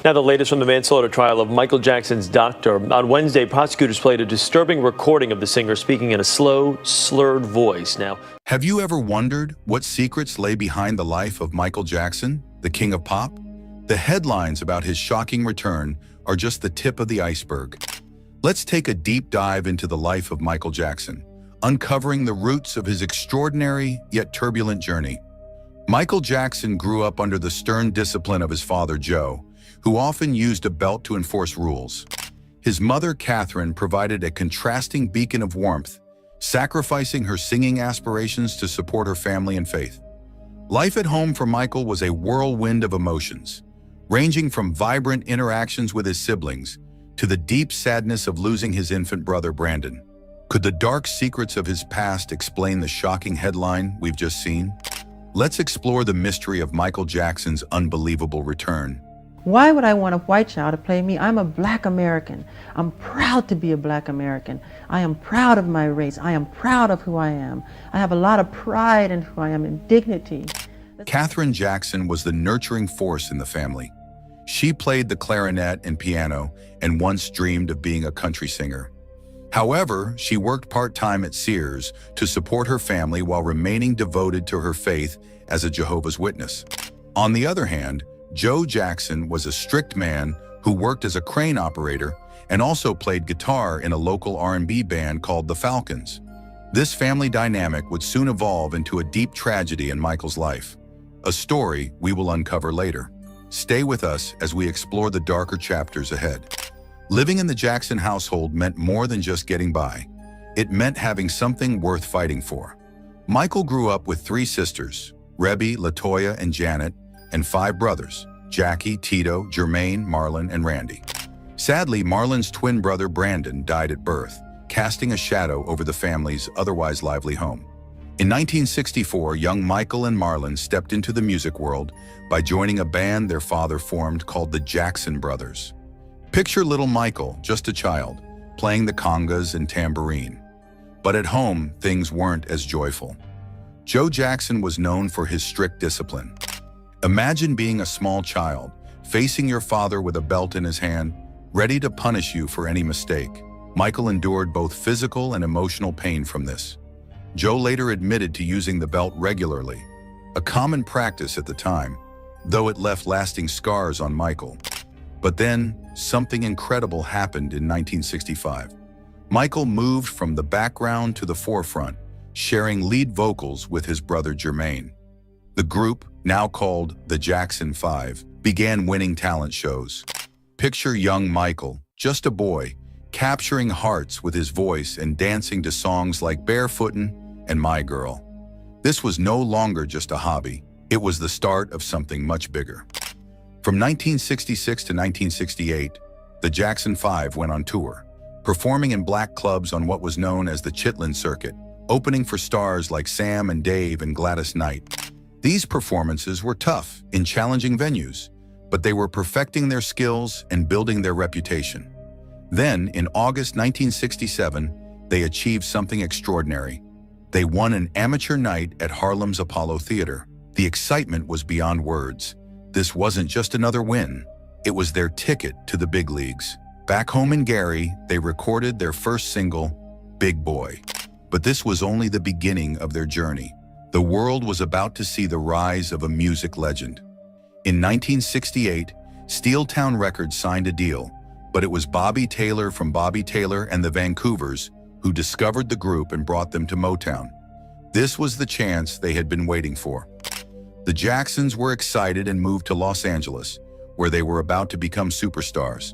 Now, the latest from the manslaughter trial of Michael Jackson's doctor. On Wednesday, prosecutors played a disturbing recording of the singer speaking in a slow, slurred voice. Now, have you ever wondered what secrets lay behind the life of Michael Jackson, the king of pop? The headlines about his shocking return are just the tip of the iceberg. Let's take a deep dive into the life of Michael Jackson, uncovering the roots of his extraordinary yet turbulent journey. Michael Jackson grew up under the stern discipline of his father, Joe, who often used a belt to enforce rules. His mother, Catherine, provided a contrasting beacon of warmth, sacrificing her singing aspirations to support her family and faith. Life at home for Michael was a whirlwind of emotions, ranging from vibrant interactions with his siblings to the deep sadness of losing his infant brother, Brandon. Could the dark secrets of his past explain the shocking headline we've just seen? Let's explore the mystery of Michael Jackson's unbelievable return. Why would I want a white child to play me? I'm a black American. I'm proud to be a black American. I am proud of my race. I am proud of who I am. I have a lot of pride in who I am and dignity. Catherine Jackson was the nurturing force in the family. She played the clarinet and piano and once dreamed of being a country singer. However, she worked part-time at Sears to support her family while remaining devoted to her faith as a Jehovah's Witness. On the other hand, Joe Jackson was a strict man who worked as a crane operator and also played guitar in a local R&B band called the Falcons. This family dynamic would soon evolve into a deep tragedy in Michael's life, a story we will uncover later. Stay with us as we explore the darker chapters ahead. Living in the Jackson household meant more than just getting by. It meant having something worth fighting for. Michael grew up with 3 sisters, Rebbe, Latoya, and Janet, and 5 brothers, Jackie, Tito, Jermaine, Marlon, and Randy. Sadly, Marlon's twin brother Brandon died at birth, casting a shadow over the family's otherwise lively home. In 1964, young Michael and Marlon stepped into the music world by joining a band their father formed called the Jackson Brothers. Picture little Michael, just a child, playing the congas and tambourine. But at home, things weren't as joyful. Joe Jackson was known for his strict discipline. Imagine being a small child, facing your father with a belt in his hand, ready to punish you for any mistake. Michael endured both physical and emotional pain from this. Joe later admitted to using the belt regularly, a common practice at the time, though it left lasting scars on Michael. But then, something incredible happened in 1965. Michael moved from the background to the forefront, sharing lead vocals with his brother Jermaine. The group, now called the Jackson 5, began winning talent shows. Picture young Michael, just a boy, capturing hearts with his voice and dancing to songs like Barefootin' and My Girl. This was no longer just a hobby. It was the start of something much bigger. From 1966 to 1968, the Jackson 5 went on tour, performing in black clubs on what was known as the Chitlin Circuit, opening for stars like Sam and Dave and Gladys Knight. These performances were tough in challenging venues, but they were perfecting their skills and building their reputation. Then, in August 1967, they achieved something extraordinary. They won an amateur night at Harlem's Apollo Theater. The excitement was beyond words. This wasn't just another win. It was their ticket to the big leagues. Back home in Gary, they recorded their first single, Big Boy. But this was only the beginning of their journey. The world was about to see the rise of a music legend. In 1968, Steeltown Records signed a deal, but it was Bobby Taylor from Bobby Taylor and the Vancouvers who discovered the group and brought them to Motown. This was the chance they had been waiting for. The Jacksons were excited and moved to Los Angeles, where they were about to become superstars.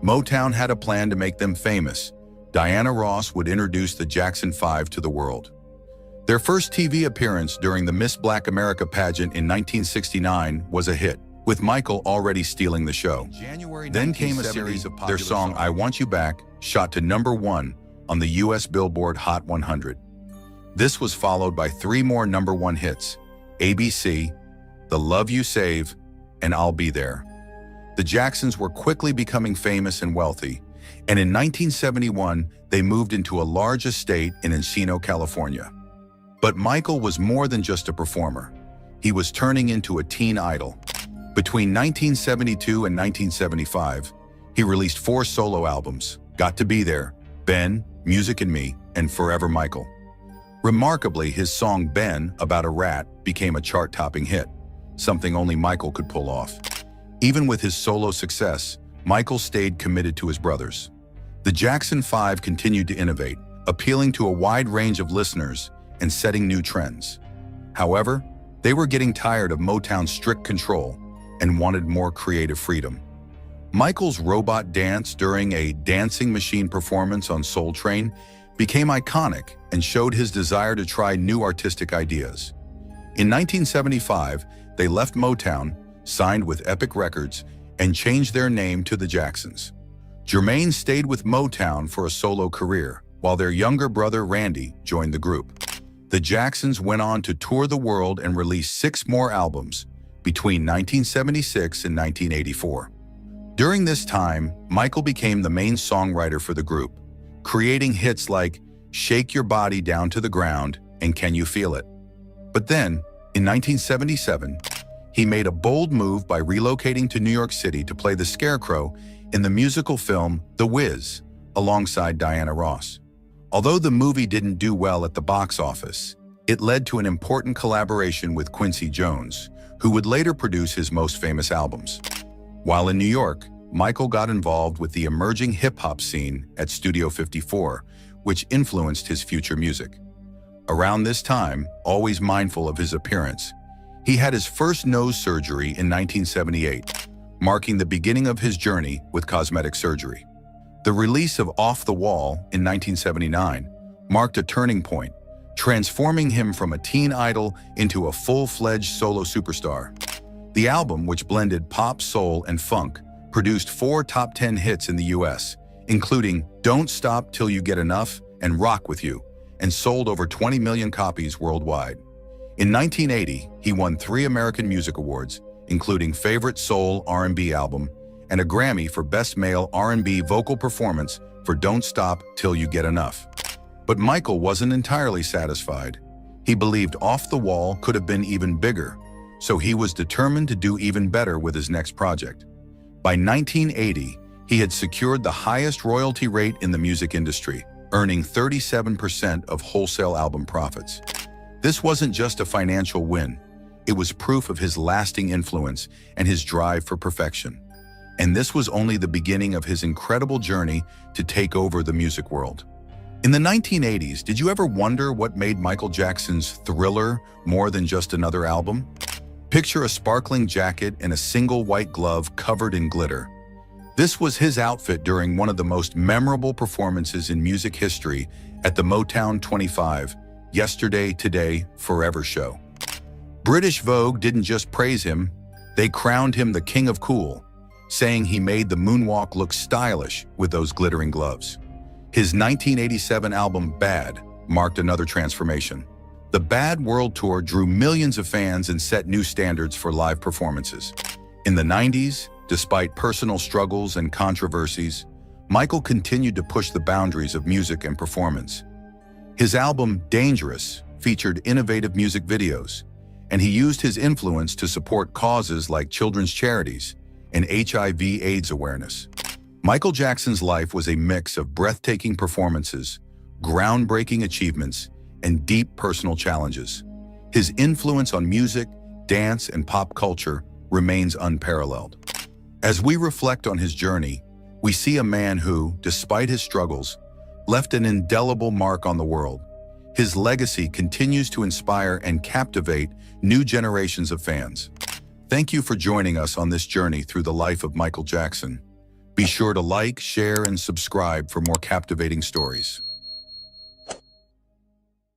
Motown had a plan to make them famous. Diana Ross would introduce the Jackson 5 to the world. Their first TV appearance during the Miss Black America pageant in 1969 was a hit, with Michael already stealing the show. Then came a series of their song I Want You Back, shot to #1 on the US Billboard Hot 100. This was followed by 3 more #1 hits, ABC, The Love You Save, and I'll Be There. The Jacksons were quickly becoming famous and wealthy, and in 1971, they moved into a large estate in Encino, California. But Michael was more than just a performer. He was turning into a teen idol. Between 1972 and 1975, he released 4 solo albums: Got to Be There, Ben, Music and Me, and Forever Michael. Remarkably, his song Ben, about a rat, became a chart-topping hit, something only Michael could pull off. Even with his solo success, Michael stayed committed to his brothers. The Jackson 5 continued to innovate, appealing to a wide range of listeners and setting new trends. However, they were getting tired of Motown's strict control and wanted more creative freedom. Michael's robot dance during a Dancing Machine performance on Soul Train became iconic and showed his desire to try new artistic ideas. In 1975, they left Motown, signed with Epic Records, and changed their name to the Jacksons. Jermaine stayed with Motown for a solo career, while their younger brother Randy joined the group. The Jacksons went on to tour the world and release 6 more albums between 1976 and 1984. During this time, Michael became the main songwriter for the group, creating hits like Shake Your Body Down to the Ground and Can You Feel It? But then, in 1977, he made a bold move by relocating to New York City to play the Scarecrow in the musical film The Wiz, alongside Diana Ross. Although the movie didn't do well at the box office, it led to an important collaboration with Quincy Jones, who would later produce his most famous albums. While in New York, Michael got involved with the emerging hip-hop scene at Studio 54, which influenced his future music. Around this time, always mindful of his appearance, he had his first nose surgery in 1978, marking the beginning of his journey with cosmetic surgery. The release of Off the Wall in 1979 marked a turning point, transforming him from a teen idol into a full-fledged solo superstar. The album, which blended pop, soul, and funk, produced 4 top 10 hits in the US, including Don't Stop Till You Get Enough and Rock With You, and sold over 20 million copies worldwide. In 1980, he won 3 American Music Awards, including Favorite Soul R&B Album and a Grammy for Best Male R&B Vocal Performance for Don't Stop Till You Get Enough. But Michael wasn't entirely satisfied. He believed Off the Wall could have been even bigger, so he was determined to do even better with his next project. By 1980, he had secured the highest royalty rate in the music industry, earning 37% of wholesale album profits. This wasn't just a financial win. It was proof of his lasting influence and his drive for perfection. And this was only the beginning of his incredible journey to take over the music world. In the 1980s, did you ever wonder what made Michael Jackson's Thriller more than just another album? Picture a sparkling jacket and a single white glove covered in glitter. This was his outfit during one of the most memorable performances in music history at the Motown 25 Yesterday, Today, Forever show. British Vogue didn't just praise him, they crowned him the King of Cool, saying he made the moonwalk look stylish with those glittering gloves. His 1987 album Bad marked another transformation. The Bad World Tour drew millions of fans and set new standards for live performances. In the 90s, despite personal struggles and controversies, Michael continued to push the boundaries of music and performance. His album Dangerous featured innovative music videos, and he used his influence to support causes like children's charities and HIV/AIDS awareness. Michael Jackson's life was a mix of breathtaking performances, groundbreaking achievements, and deep personal challenges. His influence on music, dance, and pop culture remains unparalleled. As we reflect on his journey, we see a man who, despite his struggles, left an indelible mark on the world. His legacy continues to inspire and captivate new generations of fans. Thank you for joining us on this journey through the life of Michael Jackson. Be sure to like, share, and subscribe for more captivating stories.